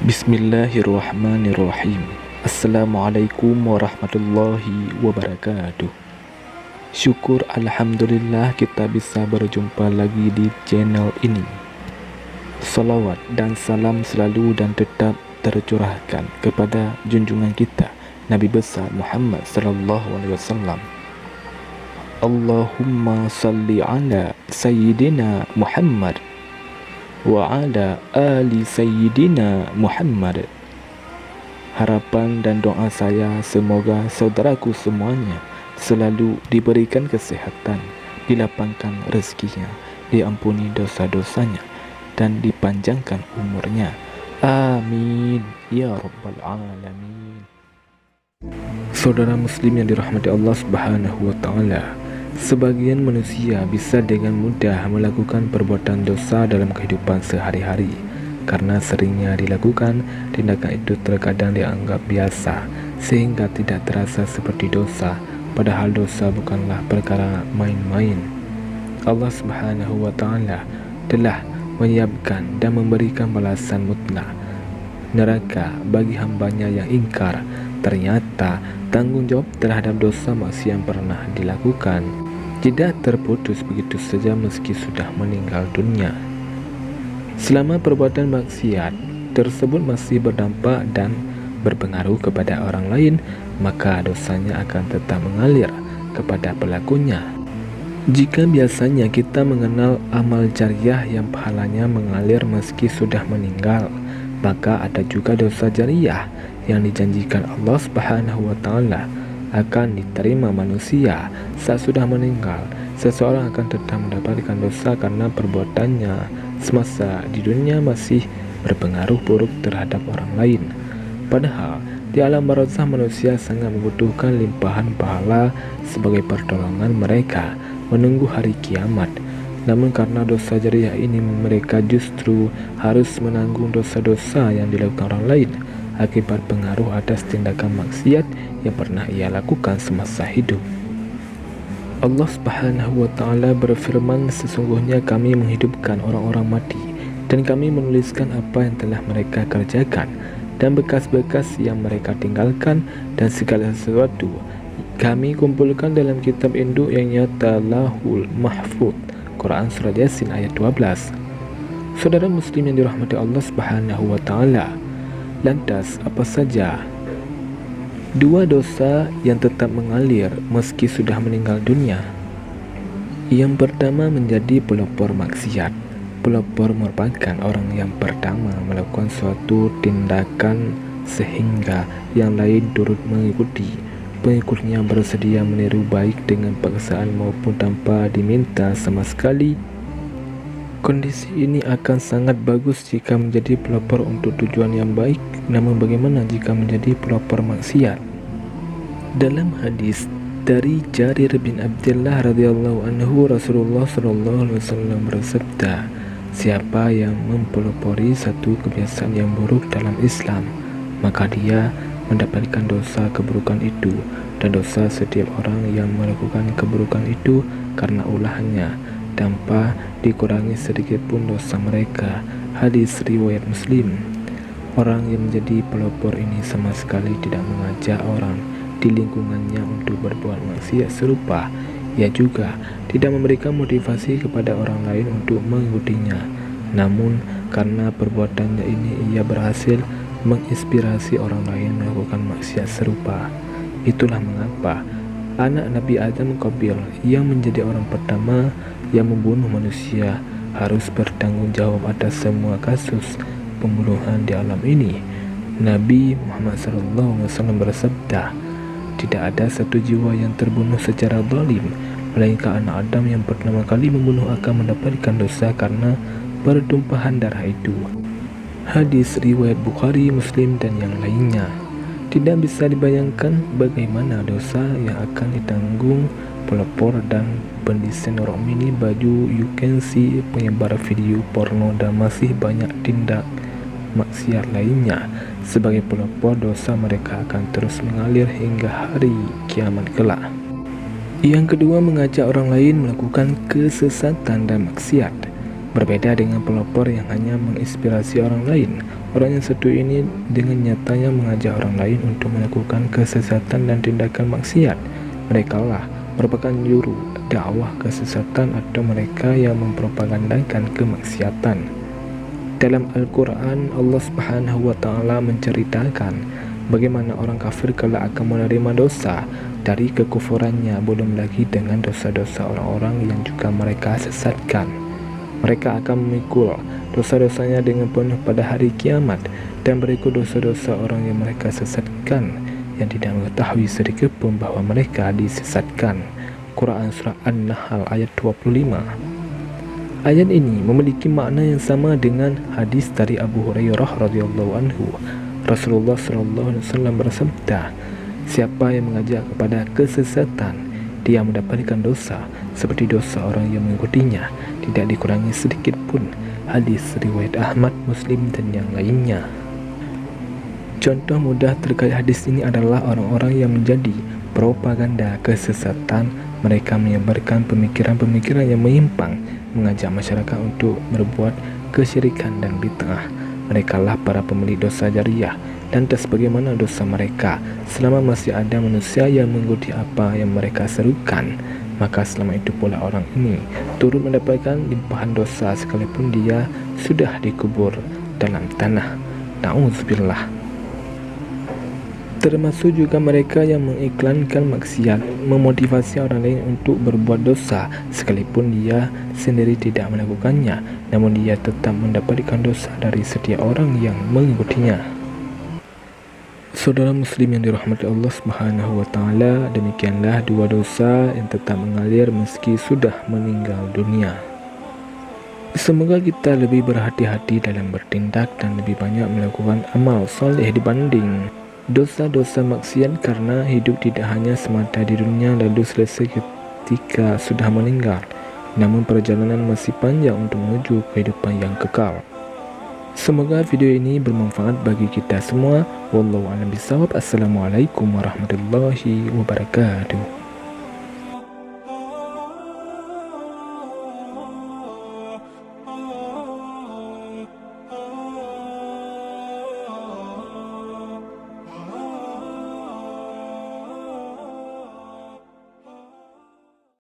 Bismillahirrahmanirrahim. Assalamualaikum warahmatullahi wabarakatuh. Syukur Alhamdulillah kita bisa berjumpa lagi di channel ini. Salawat dan salam selalu dan tetap tercurahkan kepada junjungan kita Nabi besar Muhammad sallallahu alaihi wasallam. Allahumma salli ala Sayyidina Muhammad wa ala ali Sayyidina Muhammad. Harapan dan doa saya semoga saudaraku semuanya selalu diberikan kesehatan, dilapangkan rezekinya, diampuni dosa-dosanya, dan dipanjangkan umurnya. Amin ya rabbal alamin. Saudara muslim yang dirahmati Allah Subhanahu wa taala, sebagian manusia bisa dengan mudah melakukan perbuatan dosa dalam kehidupan sehari-hari. Karena seringnya dilakukan, tindakan itu terkadang dianggap biasa sehingga tidak terasa seperti dosa, padahal dosa bukanlah perkara main-main. Allah Subhanahu wa taala telah menyiapkan dan memberikan balasan mutlak neraka bagi hambanya yang ingkar. Ternyata tanggung jawab terhadap dosa maksiat yang pernah dilakukan tidak terputus begitu saja meski sudah meninggal dunia. Selama perbuatan maksiat tersebut masih berdampak dan berpengaruh kepada orang lain, maka dosanya akan tetap mengalir kepada pelakunya. Jika biasanya kita mengenal amal jariah yang pahalanya mengalir meski sudah meninggal, maka ada juga dosa jariah yang dijanjikan Allah Subhanahu wa taala akan diterima manusia saat sudah meninggal. Seseorang akan tetap mendapatkan dosa karena perbuatannya semasa di dunia masih berpengaruh buruk terhadap orang lain. Padahal di alam barzakh manusia sangat membutuhkan limpahan pahala sebagai pertolongan mereka menunggu hari kiamat. Namun karena dosa jariah ini, mereka justru harus menanggung dosa-dosa yang dilakukan orang lain akibat pengaruh atas tindakan maksiat yang pernah ia lakukan semasa hidup. Allah Subhanahu wa taala berfirman, sesungguhnya kami menghidupkan orang-orang mati dan kami menuliskan apa yang telah mereka kerjakan dan bekas-bekas yang mereka tinggalkan, dan segala sesuatu kami kumpulkan dalam kitab induk yang nyata, Lahul Mahfuz. Quran Surah Yasin ayat 12. Saudara muslim yang dirahmati Allah Subhanahu wa taala, lantas apa saja dua dosa yang tetap mengalir meski sudah meninggal dunia? Yang pertama, menjadi pelopor maksiat. Pelopor merupakan orang yang pertama melakukan suatu tindakan sehingga yang lain turut mengikuti. Pengikutnya bersedia meniru baik dengan paksaan maupun tanpa diminta sama sekali. Kondisi ini akan sangat bagus jika menjadi pelopor untuk tujuan yang baik. Namun bagaimana jika menjadi pelopor maksiat? Dalam hadis dari Jarir bin Abdullah radhiyallahu anhu, Rasulullah sallallahu alaihi wasallam bersabda, siapa yang mempelopori satu kebiasaan yang buruk dalam Islam, maka dia mendapatkan dosa keburukan itu dan dosa setiap orang yang melakukan keburukan itu karena ulahnya, tanpa dikurangi sedikit pun dosa mereka. Hadis riwayat Muslim. Orang yang menjadi pelopor ini sama sekali tidak mengajak orang di lingkungannya untuk berbuat maksiat serupa. Ia juga tidak memberikan motivasi kepada orang lain untuk mengikutinya. Namun karena perbuatannya ini ia berhasil menginspirasi orang lain melakukan maksiat serupa. Itulah mengapa anak Nabi Adam, Qabil, yang menjadi orang pertama yang membunuh manusia, harus bertanggung jawab atas semua kasus pembunuhan di alam ini. Nabi Muhammad SAW bersabda, tidak ada satu jiwa yang terbunuh secara zalim, melainkan anak Adam yang pertama kali membunuh akan mendapatkan dosa karena pertumpahan darah itu. Hadis riwayat Bukhari, Muslim, dan yang lainnya. Tidak bisa dibayangkan bagaimana dosa yang akan ditanggung pelopor dan pendesain rok mini, baju you can see, penyebar video porno, dan masih banyak tindak maksiat lainnya. Sebagai pelopor, dosa mereka akan terus mengalir hingga hari kiamat kelak. Yang kedua, mengajak orang lain melakukan kesesatan dan maksiat. Berbeda dengan pelopor yang hanya menginspirasi orang lain, orang yang satu ini dengan nyatanya mengajak orang lain untuk melakukan kesesatan dan tindakan maksiat. Mereka lah merupakan juru dakwah kesesatan atau mereka yang mempropagandakan kemaksiatan. Dalam Al-Quran, Allah Subhanahu wa Ta'ala menceritakan bagaimana orang kafir kelak akan menerima dosa dari kekufurannya, belum lagi dengan dosa-dosa orang-orang yang juga mereka sesatkan. Mereka akan memikul dosa-dosanya dengan penuh pada hari kiamat dan berikut dosa-dosa orang yang mereka sesatkan yang tidak mengetahui sedikit pun bahwa mereka disesatkan. Quran Surah An-Nahl ayat 25. Ayat ini memiliki makna yang sama dengan hadis dari Abu Hurairah radhiyallahu anhu. Rasulullah SAW bersabda, siapa yang mengajak kepada kesesatan, dia mendapatkan dosa seperti dosa orang yang mengikutinya, tidak dikurangi sedikit pun. Hadis riwayat Ahmad, Muslim dan yang lainnya. Contoh mudah terkait hadis ini adalah orang-orang yang menjadi propaganda kesesatan. Mereka menyebarkan pemikiran-pemikiran yang menyimpang, mengajak masyarakat untuk berbuat kesyirikan dan bid'ah. Merekalah para pemilik dosa jariah. Lantas bagaimana dosa mereka? Selama masih ada manusia yang mengikuti apa yang mereka serukan, maka selama itu pula orang ini turut mendapatkan limpahan dosa sekalipun dia sudah dikubur dalam tanah. Na'udzubillah. Termasuk juga mereka yang mengiklankan maksiat, memotivasi orang lain untuk berbuat dosa sekalipun dia sendiri tidak melakukannya, namun dia tetap mendapatkan dosa dari setiap orang yang mengikutinya. Saudara muslim yang dirahmati Allah Subhanahu wa Ta'ala, demikianlah dua dosa yang tetap mengalir meski sudah meninggal dunia. Semoga kita lebih berhati-hati dalam bertindak dan lebih banyak melakukan amal soleh dibanding dosa-dosa maksiat, karena hidup tidak hanya semata di dunia lalu selesai ketika sudah meninggal, namun perjalanan masih panjang untuk menuju kehidupan yang kekal. Semoga video ini bermanfaat bagi kita semua. Wallahu a'lam bishawab. Assalamualaikum warahmatullahi wabarakatuh.